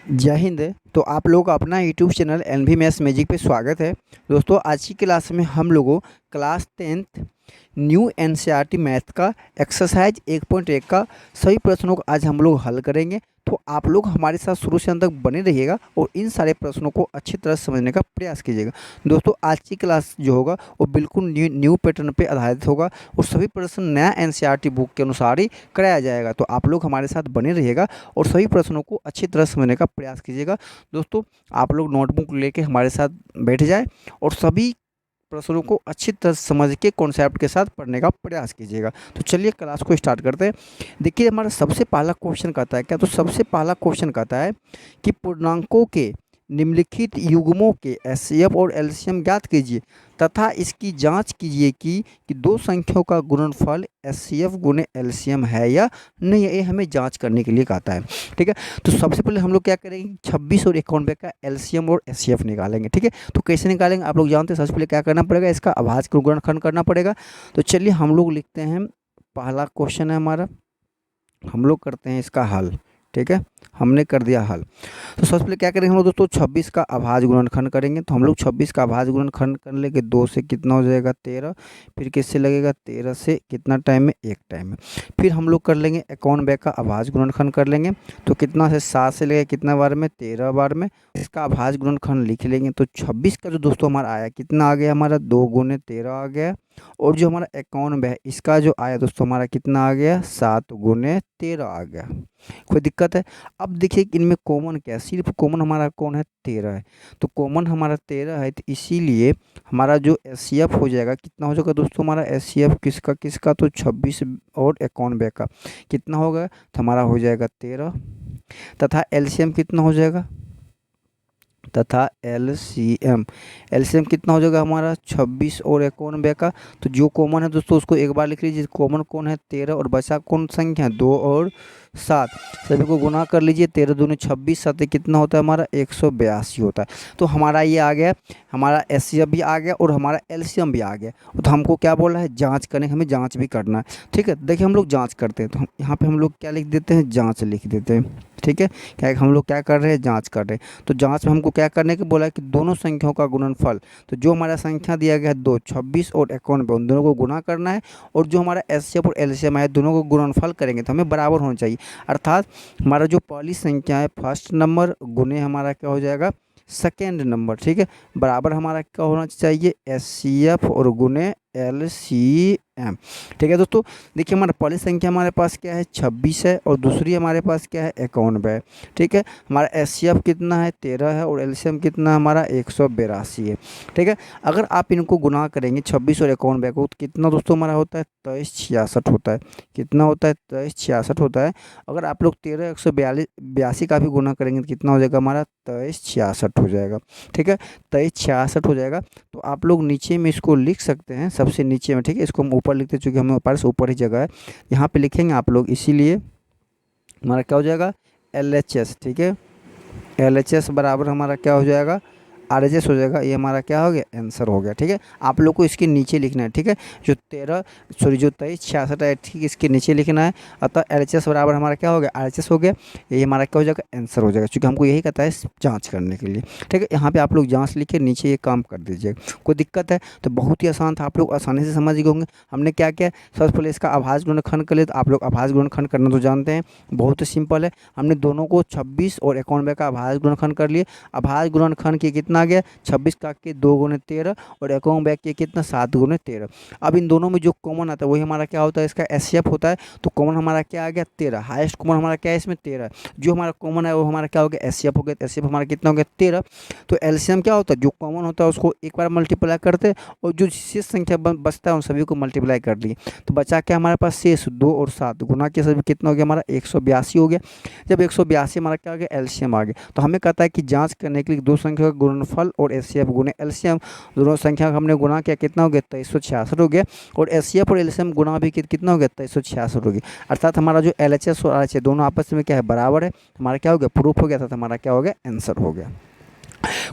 जय हिंद। तो आप लोग अपना YouTube channel NV maths magic पे स्वागत है। दोस्तों आज की क्लास में हम लोगों class 10th new NCERT math का एक्सरसाइज 1.1 का सभी प्रश्नों को आज हम लोग हल करेंगे। तो आप लोग हमारे साथ शुरू से अंत तक बने रहिएगा और इन सारे प्रश्नों को अच्छी तरह समझने का प्रयास कीजिएगा। दोस्तों आज की क्लास जो होगा वो बिल्कुल न्यू पैटर्न पे आधारित होगा और सभी प्रश्न नया एनसीईआरटी बुक के अनुसार ही कराया जाएगा। तो आप लोग हमारे साथ बने रहिएगा और सभी प्रश्नों को अच्छी तरह समझने का प्रयास कीजिएगा। दोस्तों आप लोग नोटबुक लेके हमारे साथ बैठ जाए और सभी प्रश्नों को अच्छी तरह समझ के कॉन्सेप्ट के साथ पढ़ने का प्रयास कीजिएगा। तो चलिए क्लास को स्टार्ट करते हैं। देखिए हमारा सबसे पहला क्वेश्चन कहता है क्या, तो सबसे पहला क्वेश्चन कहता है कि पूर्णांकों के निम्नलिखित युग्मों के एचसीएफ और एलसीएम ज्ञात कीजिए तथा इसकी जांच कीजिए कि दो संख्याओं का गुणनफल एचसीएफ गुणे एलसीएम है या नहीं। ये हमें जांच करने के लिए कहता है। ठीक है, तो सबसे पहले हम लोग क्या करेंगे, 26 और 91 का एलसीएम और एचसीएफ निकालेंगे। ठीक है, तो कैसे निकालेंगे आप लोग जानते हैं। सबसे पहले क्या करना पड़ेगा, इसका अभाज्य का गुणनखंड करना पड़ेगा। तो चलिए हम लोग लिखते हैं, पहला क्वेश्चन है हमारा, हम लोग करते हैं इसका हल। ठीक है, हमने कर दिया हल। तो सबसे पहले क्या करेंगे हम लोग दोस्तों, 26 का अभाज्य गुणनखंड करेंगे। तो हम लोग 26 का अभाज्य गुणनखंड कर लेंगे, 2 से कितना हो जाएगा 13, फिर किससे लगेगा 13 से कितना टाइम में, एक टाइम में। फिर हम लोग कर लेंगे 91 का अभाज्य गुणनखंड कर लेंगे। तो कितना से 7 से लगेगा कितना बार में, 13 बार में। इसका अभाज्य गुणनखंड लिख लेंगे। तो 26 का जो दोस्तों हमारा आया कितना आ गया, हमारा 2 गुने 13 आ गया। और जो हमारा 91 है इसका जो आया दोस्तों हमारा कितना आ गया, 7 गुने 13 आ गया। कोई दिक्कत है। अब देखिए कि इनमें कॉमन क्या है, सिर्फ कॉमन हमारा कौन है, 13 है। तो कॉमन हमारा 13 है, तो इसीलिए हमारा जो एचसीएफ हो जाएगा कितना हो जाएगा दोस्तों, हमारा एचसीएफ किसका किसका, तो 26 और 91 का कितना होगा, तो हमारा हो जाएगा 13। तथा एलसीएम कितना हो जाएगा, तथा एलसीएम कितना हो जाएगा हमारा 26 और 91 का। तो जो कॉमन है दोस्तों उसको एक बार लिख लीजिए, कॉमन कौन है 13 और बचा कौन संख्या 2 और 7, सभी को गुना कर लीजिए। 13 दूनी 26, 7 कितना होता है हमारा 182 होता है। तो हमारा ये आ गया, हमारा एचसीएफ भी आ गया और हमारा एलसीएम भी आ गया। तो हमको क्या बोल रहा है, जांच करें, हमें जांच भी करना है। ठीक है, देखिए हम लोग जांच करते हैं। तो हम यहाँ पे हम लोग क्या लिख देते हैं, जांच लिख देते हैं। ठीक है, क्या हम लोग क्या कर रहे हैं, जांच कर रहे हैं। तो जांच में हमको क्या करने के बोला है कि दोनों संख्याओं का गुणनफल, तो जो हमारा संख्या दिया गया है 2, 26 और 91, उन दोनों को गुना करना है। और जो हमारा एचसीएफ और एलसीएम है दोनों को गुणनफल करेंगे तो हमें बराबर होना चाहिए। अर्थात हमारा जो पहली संख्या है फर्स्ट नंबर गुने हमारा क्या हो जाएगा, सेकेंड नंबर। ठीक है, बराबर हमारा क्या होना चाहिए, एचसीएफ और गुने एलसीएम। ठीक है दोस्तों, देखिए हमारा पहली संख्या हमारे पास क्या है 26 है और दूसरी हमारे पास क्या है 91 है। ठीक है, हमारा एचसीएफ कितना है 13 है और एलसीएम कितना है हमारा 182 है। ठीक है, अगर आप इनको गुना करेंगे 26 और 91 को तो कितना दोस्तों हमारा होता है 2366 होता है। कितना होता है 2366 होता है। अगर आप लोग 13 182 का भी गुना करेंगे तो कितना हो जाएगा हमारा 2366 हो जाएगा। ठीक है, 2366 हो जाएगा। तो आप लोग नीचे में इसको लिख सकते हैं, सबसे नीचे में। ठीक है, इसको हम ऊपर लिखते हैं चूँकि हमें ऊपर से ऊपर ही जगह है, यहाँ पे लिखेंगे आप लोग, इसीलिए हमारा क्या हो जाएगा LHS। ठीक है, LHS बराबर हमारा क्या हो जाएगा, RHS हो जाएगा। ये हमारा क्या हो गया, आंसर हो गया। ठीक है, आप लोग को इसके नीचे लिखना है। ठीक है, जो 2366 है ठीक इसके नीचे लिखना है। अतः LHS बराबर हमारा क्या हो गया, RHS हो गया। यही हमारा क्या हो जाएगा, आंसर हो जाएगा, क्योंकि हमको यही कहता है जांच करने के लिए। ठीक है, यहाँ पे आप लोग जांच लिखे नीचे ये काम कर दीजिएगा। कोई दिक्कत है तो बहुत ही आसान था, आप लोग आसानी से समझ गए होंगे। हमने क्या किया, सबसे पहले इसका अभाज्य गुणनखंड कर लिया। तो आप लोग अभाज्य गुणनखंड करना तो जानते हैं, बहुत ही सिंपल है। हमने दोनों को 26 और 91 का अभाज्य गुणनखंड कर लिए। अभाज्य गुणनखंड के कितना आ गया, 26 का के 2 गुने 13 और 91 के कितना 7 गुने 13। अब इन दोनों में जो कॉमन आता है वही हमारा क्या होता है, इसका एचसीएफ होता है। तो कॉमन हमारा क्या आ गया 13, हाईएस्ट कॉमन हमारा क्या है इसमें 13। जो हमारा कॉमन है वो हमारा क्या हो गया, एचसीएफ हो गया। एचसीएफ हमारा कितना हो गया 13। तो एलसीएम क्या होता है, जो कॉमन होता है उसको एक बार मल्टीप्लाई करते हैं और जो शेष संख्या बचता है उन सभी को मल्टीप्लाई कर लिए। तो बचा क्या हमारे पास शेष, 2 और 7 गुना के सभी कितना हो गया हमारा 182 हो गया। जब 182 हमारा क्या हो गया, एलसीएम आ गया। तो हमें कहता है कि जांच करने के लिए दो संख्या का गुणनफल और एचसीएफ गुने एलसीएम, दोनों संख्या का हमने गुना किया, कितना हो गया 2366 हो गया। और एचसीएफ और एलसीएम गुना भी कितना हो गया 2366 हो गया। अर्थात हमारा जो LHS और RHS दोनों आपस में क्या है, बराबर है। हमारा क्या हो गया, प्रूफ हो गया था, हमारा क्या हो गया, आंसर हो गया।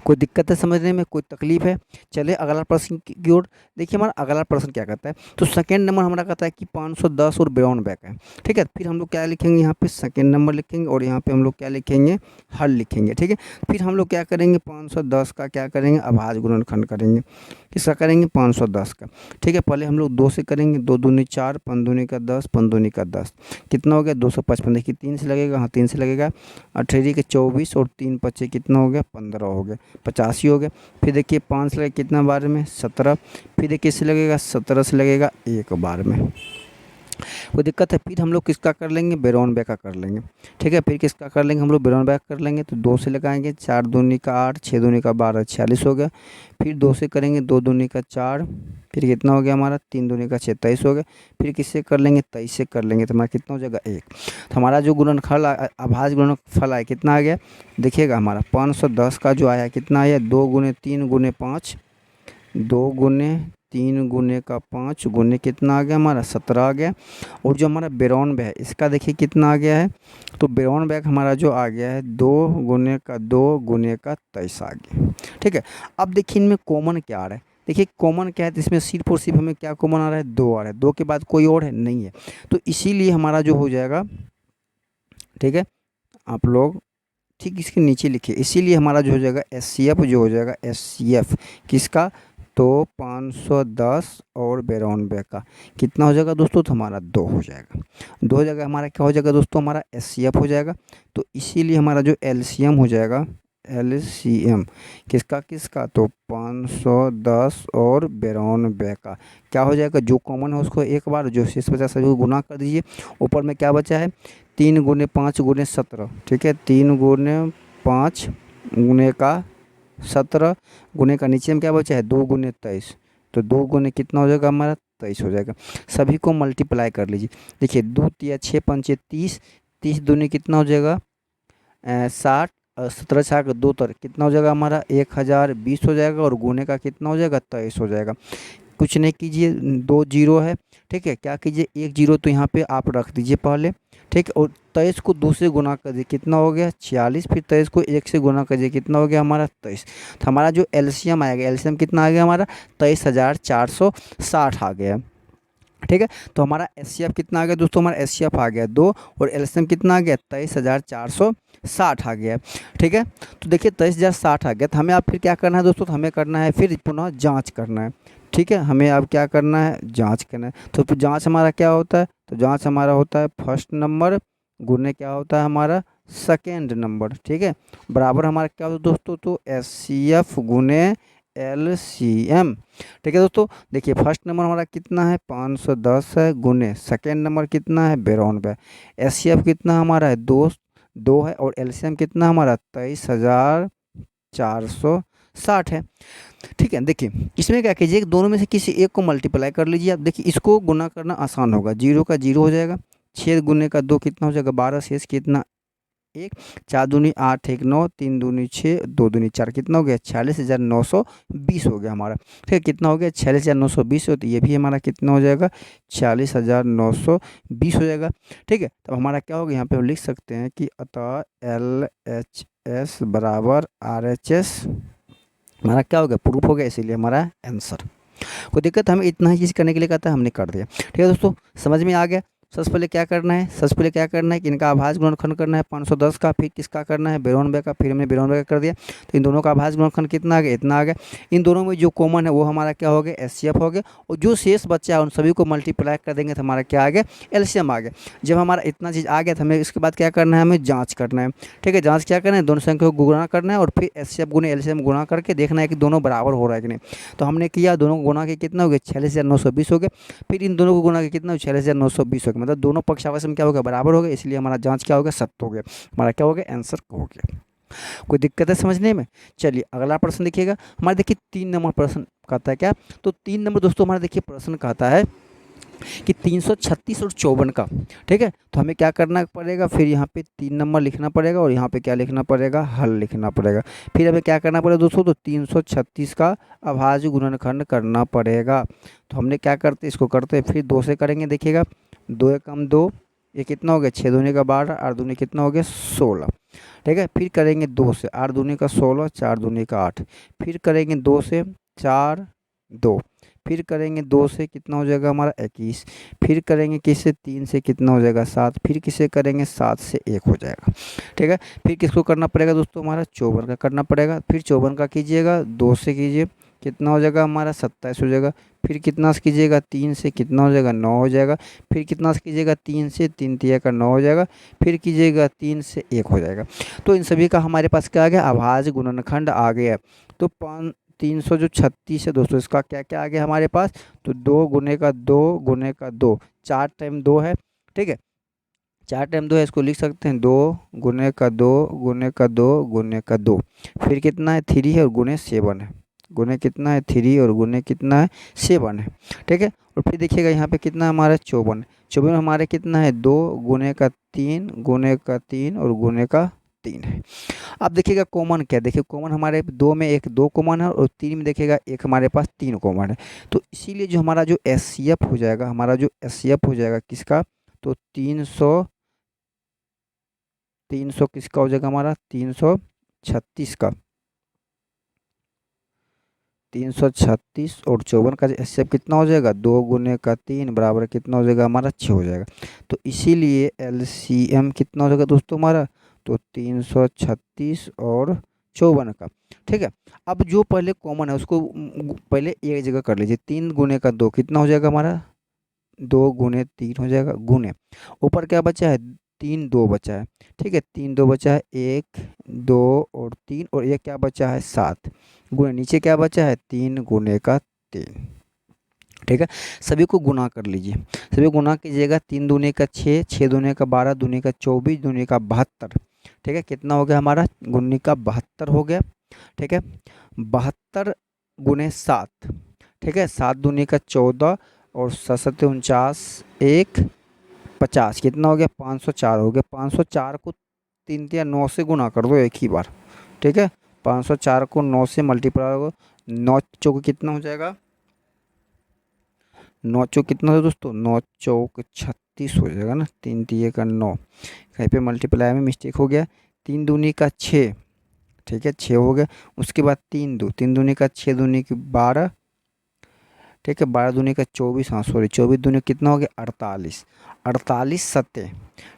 कोई दिक्कत है समझने में, कोई तकलीफ है? चलिए अगला प्रश्न की ओर। देखिए हमारा अगला प्रश्न क्या कहता है, तो सेकेंड नंबर हमारा कहता है कि 510 और ब्राउन बैक है। ठीक है, फिर हम लोग क्या लिखेंगे यहाँ पे, सेकेंड नंबर लिखेंगे और यहाँ पे हम लोग क्या लिखेंगे, हल लिखेंगे। ठीक है, फिर हम लोग क्या करेंगे, 510 का क्या करेंगे, अभाज्य गुणनखंड करेंगे। किसका करेंगे, 510 का। ठीक है, पहले हम लोग 2 से करेंगे, 2 दूनी 4, 5 दूनी का 10, 5 दूनी का 10, कितना हो गया 255। देखिए 3 से लगेगा, हाँ 3 से लगेगा, 18 के 24 और 3 पच्चे कितना हो गया, 15 हो गया, 85 हो गया। फिर देखिए 5 से लगेगा कितना बार में, 17। फिर देखिए इससे लगेगा 17 से लगेगा 1 बार में। कोई दिक्कत है? फिर हम लोग किसका कर लेंगे, बेरोन बैक का कर लेंगे। ठीक है, फिर किसका कर लेंगे हम लोग, बेरोन बैक कर लेंगे। तो 2 से लगाएंगे, 4 दूनी का 8, 6 दूनी का 12, 46 हो गया। फिर 2 से करेंगे, 2 दूनी का 4, फिर कितना हो गया हमारा, 3 दूनी का 6, 23 हो गया। फिर किससे कर लेंगे, 23 से कर लेंगे, तो हमारा कितना हो जाएगा 1। तो हमारा जो गुणनफल अभाज्य गुणनफल आया कितना आ गया, देखिएगा हमारा 510 का जो आया कितना आया, 2 गुने 3 गुने 5, 2 गुने 3 गुने का 5 गुने कितना आ गया हमारा, 17 आ गया। और जो हमारा बेरोन बैक है इसका देखिए कितना आ गया है, तो बेरोन बैक हमारा जो आ गया है 2 गुने का 2 गुने का 23 आ गया। ठीक है, अब देखिए इनमें कॉमन क्या आ रहा है, देखिए कॉमन क्या है, तो इसमें सिर्फ और सिर्फ हमें क्या कॉमन आ रहा है, 2 आ रहा है, 2 के बाद कोई और है नहीं है। तो इसीलिए हमारा जो हो जाएगा, ठीक है, आप लोग ठीक इसके नीचे लिखिए, इसीलिए हमारा जो हो जाएगा SCF जो हो जाएगा, SCF किसका, तो 510 और बेरोन बैक का कितना हो जाएगा दोस्तों, तो हमारा 2 हो जाएगा। 2 हो जाएगा हमारा, क्या हो जाएगा दोस्तों, हमारा SCF हो जाएगा। तो इसीलिए हमारा जो LCM हो जाएगा, LCM किसका किसका, तो 510 और बेरोन बैक का क्या हो जाएगा, जो कॉमन है उसको एक बार, जो शेष बचा सभी को गुना कर दीजिए। ऊपर में क्या बचा है, 3 गुने 5 गुने 17। ठीक है, 3 गुने 5 गुने का 17 गुने का नीचे में क्या बचा है, 2 गुने 23। तो 2 गुने कितना हो जाएगा हमारा, 23 हो जाएगा। सभी को मल्टीप्लाई कर लीजिए। देखिए 2 तिया 6 पंचे 30, 30 दूनी कितना हो जाएगा 60, 17 छाक 2 तर कितना हो जाएगा हमारा 1020 हो जाएगा। और गुने का कितना हो जाएगा, 23 हो जाएगा। कुछ नहीं कीजिए, 2 जीरो है। ठीक है, क्या कीजिए, 1 जीरो तो यहाँ पे आप रख दीजिए पहले। ठीक है, और 23 को 2 से गुना कर दीजिए, कितना हो गया 46। फिर 23 को 1 से गुना कर दीजिए, कितना हो गया हमारा 23। तो हमारा जो LCM आएगा, LCM कितना आ गया हमारा, 23,460 आ गया। ठीक है, तो हमारा SCF कितना आ गया दोस्तों, हमारा SCF आ गया 2 और LCM कितना आ गया, 23,460 आ गया। ठीक है, तो देखिए 23,060 आ गया। तो हमें अब फिर क्या करना है दोस्तों, तो हमें करना है फिर पुनः जांच करना है। ठीक है, हमें अब क्या करना है, जांच करना है। तो फिर जांच हमारा क्या होता है, तो जांच हमारा होता है फर्स्ट नंबर गुने क्या होता है हमारा सेकेंड नंबर। ठीक है, बराबर हमारा क्या होता है दोस्तों, तो SCF गुने LCM। ठीक है दोस्तों, देखिए फर्स्ट नंबर हमारा कितना है 510 है, गुने सेकेंड नंबर कितना है बेरोन बैक, SCF कितना हमारा है 2 है, और LCM कितना हमारा 23,460 है। ठीक है, देखिए इसमें क्या कीजिए, दोनों में से किसी एक को मल्टीप्लाई कर लीजिए। आप देखिए इसको गुना करना आसान होगा, 0 का 0 हो जाएगा, 6 गुने का 2 कितना हो जाएगा 12, शेष कितना 1, 4 दूनी 8 1 9, 3 दूनी 6, 2 दूनी 4 कितना हो गया 46,920 हो गया हमारा। ठीक है, कितना हो गया 46,920 हो, तो ये भी हमारा कितना हो जाएगा 46,920 हो जाएगा। ठीक है, तो हमारा क्या होगा, यहाँ पे हम लिख सकते हैं कि अतः LHS बराबर RHS हमारा क्या हो गया, प्रूफ हो गया, इसीलिए हमारा आंसर। कोई दिक्कत, हमें इतना ही चीज़ करने के लिए कहता है, हमने कर दिया। ठीक है दोस्तों, समझ में आ गया। सबसे पहले क्या करना है, सबसे पहले क्या करना है कि इनका अभाज्य गुणनखंड करना है 510 का, फिर किसका करना है बेरोन बैक का, फिर हमने बेरोन बैक कर दिया। तो इन दोनों का अभाज्य गुणनखंड कितना आ गया, इतना आ गया। इन दोनों में जो कॉमन है वो हमारा क्या हो गया SCF हो गया, और जो शेष बच्चा है उन सभी को मल्टीप्लाई कर देंगे तो हमारा क्या आ गया LCM आ गया। जब हमारा इतना चीज़ आ गया तो हमें इसके बाद क्या करना है, हमें जाँच करना है। ठीक है, जाँच क्या करना है, दोनों संख्या को गुणा करना है और फिर SCF गुने LCM गुणा करके देखना है कि दोनों बराबर हो रहा है कि नहीं। तो हमने किया, दोनों को गुणा के कितना हो गया 46,920 हो गया। फिर इन दोनों को गुणा के कितना 46,920 हो गया, मतलब दोनों पक्ष आपस में क्या हो गया बराबर हो गया, इसलिए हमारा जांच क्या हो गया सत्य हो गया, हमारा क्या हो गया आंसर हो गया। कोई दिक्कत है समझने में? चलिए अगला प्रश्न देखिएगा हमारा, देखिए 3 नंबर प्रश्न कहता है क्या, तो 3 नंबर दोस्तों हमारा देखिए प्रश्न कहता है कि 336 और 54 का। ठीक है, तो हमें क्या करना पड़ेगा, फिर यहाँ पे 3 नंबर लिखना पड़ेगा और यहाँ पे क्या लिखना पड़ेगा, हल लिखना पड़ेगा। फिर हमें क्या करना पड़ेगा दोस्तों, तो 336 का अभाज्य गुणनखंड करना पड़ेगा। तो हमने क्या करते, इसको करते फिर 2 से करेंगे। देखिएगा 2 एकम 2, ये कितना हो गया, 6 दूनी का 12, 8 दूनी कितना हो गया 16। ठीक है, फिर करेंगे 2 से, 8 दूनी का 16, 4 दूनी का 8। फिर करेंगे 2 से, 4 2। फिर करेंगे 2 से, कितना हो जाएगा हमारा 21। फिर करेंगे किससे, 3 से, कितना हो जाएगा 7। फिर किसे करेंगे, 7 से 1 हो जाएगा। ठीक है, फिर किसको करना पड़ेगा दोस्तों, हमारा 54 का करना पड़ेगा। फिर 54 का कीजिएगा, 2 से कीजिए, कितना हो जाएगा हमारा 27 हो जाएगा। फिर कितना से कीजिएगा, 3 से, कितना हो जाएगा 9 हो जाएगा। फिर कितना से कीजिएगा, 3 से, 3 तिया का 9 हो जाएगा। फिर कीजिएगा 3 से 1 हो जाएगा। तो इन सभी का हमारे पास क्या आ गया, अभाज्य गुणनखंड आ गया। तो 336 है दोस्तों, इसका क्या क्या आ गया हमारे पास, तो 2 गुने का 2 गुने का 2, 4 टाइम 2 है। ठीक है, 4 टाइम 2 है, इसको लिख सकते हैं 2 गुने का 2 गुने का 2 गुने का 2। फिर कितना है 3 है और गुने 7 है, गुने कितना है 3 और गुने कितना है 7 है। ठीक है, और फिर देखिएगा यहाँ पे कितना हमारा 54 है। 54 हमारे कितना है 2 गुने का 3 गुने का 3 और गुने का 3 है। अब देखिएगा कॉमन क्या है, देखिए कॉमन हमारे 2 में एक 2 कॉमन है और 3 में देखिएगा एक हमारे पास 3 कॉमन है। तो इसीलिए जो हमारा जो एचसीएफ हो जाएगा, हमारा जो एचसीएफ हो जाएगा किसका, तो 300 किसका हो जाएगा हमारा 336 का, 336 और 54 का एचसीएफ कितना हो जाएगा, 2 गुने का 3 बराबर कितना हो जाएगा हमारा 6 हो जाएगा। तो इसीलिए एलसीएम कितना हो जाएगा दोस्तों हमारा, तो 336 और 54 का। ठीक है, अब जो पहले कॉमन है उसको पहले एक जगह कर लीजिए, 3 गुने का 2 कितना हो जाएगा हमारा, 2 गुने 3 हो जाएगा, गुने ऊपर क्या बचा है 3 2 बचा है। ठीक है, 3 2 बचा है, 1 2 और 3 और ये क्या बचा है 7, गुने नीचे क्या बचा है 3 गुने का 3। ठीक है, सभी को गुना कर लीजिए, सभी गुना कीजिएगा, 3 दूने का 6, 6 दूने का 12, दूने का 24, दूने का 72। ठीक है, कितना हो गया हमारा, गुन्नी का 72 हो गया। ठीक है, 72 गुने 7। ठीक है, 7 दूनी का 14 और 7 49 1 50, कितना हो गया 504 हो गया। 504 को 3 या 9 से गुना कर दो एक ही बार। ठीक है, 504 को 9 से मल्टीप्लाई हो, 9 चौक कितना हो जाएगा, 9 चौक कितना हो दोस्तों, 9 चौक 36 हो जाएगा ना, 3 तिये का 9, कहीं पे मल्टीप्लाई में मिस्टेक हो गया। 3 दूनी का 6, ठीक है 6 हो गया। उसके बाद 3 दूनी का 6 दूनी की 12। ठीक है, 12 दूनी का 24, हाँ सॉरी 24 दूनी कितना हो गया 48, 48 सत्ते।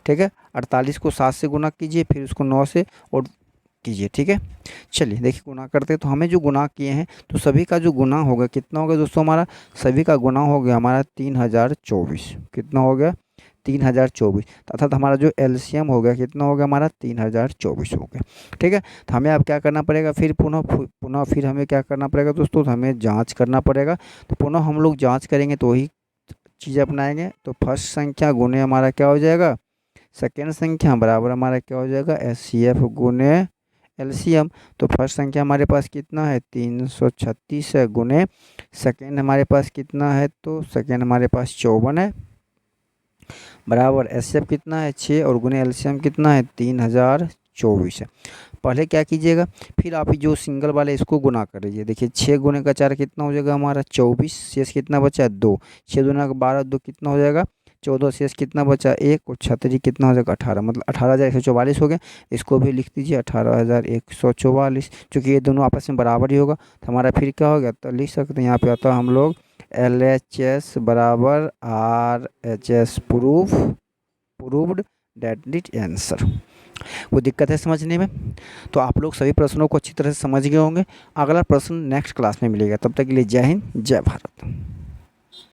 ठीक है, 48 को 7 से गुना कीजिए, फिर उसको 9 से और कीजिए। ठीक है, चलिए देखिए गुना करते हैं, तो हमें जो गुना किए हैं तो सभी का जो गुना होगा कितना होगा दोस्तों हमारा, सभी का गुना हो गया हमारा 3024, कितना हो गया 3024, अर्थात हमारा जो एलसीएम हो गया कितना हो गया हमारा 3024 हो गया। ठीक है, तो हमें अब क्या करना पड़ेगा, फिर पुनः फिर हमें क्या करना पड़ेगा दोस्तों, तो हमें जांच करना पड़ेगा। तो पुनः हम लोग जांच करेंगे तो वही चीज़ अपनाएंगे। तो फर्स्ट संख्या गुने हमारा क्या हो जाएगा, सेकेंड संख्या बराबर हमारा क्या हो जाएगा एचसीएफ गुने एलसीएम। तो फर्स्ट संख्या हमारे पास कितना है 336 है, गुने सेकेंड हमारे पास कितना है, तो सेकेंड हमारे पास 54 है, बराबर एचसीएफ कितना है 6 और गुने एलसीएम कितना है 3024 है। पहले क्या कीजिएगा, फिर आप जो सिंगल वाले इसको गुना कर लीजिए। देखिए 6 गुने का 4 कितना हो जाएगा हमारा 24, शेष कितना बचा है 2, 6 दूना का 12, 2 कितना हो जाएगा 14, शेष कितना बचा 1 और 36 कितना हो जाएगा 18, मतलब 18,144 हो गया। इसको भी लिख दीजिए 18,144, क्योंकि ये दोनों आपस में बराबर ही होगा। तो हमारा फिर क्या हो गया, तो लिख सकते हैं यहाँ पे आता हम लोग LHS बराबर RHS proved, that it answer. कोई दिक्कत है समझने में, तो आप लोग सभी प्रश्नों को अच्छी तरह से समझ गए होंगे। अगला प्रश्न नेक्स्ट क्लास में मिलेगा, तब तक के लिए जय हिंद जय भारत।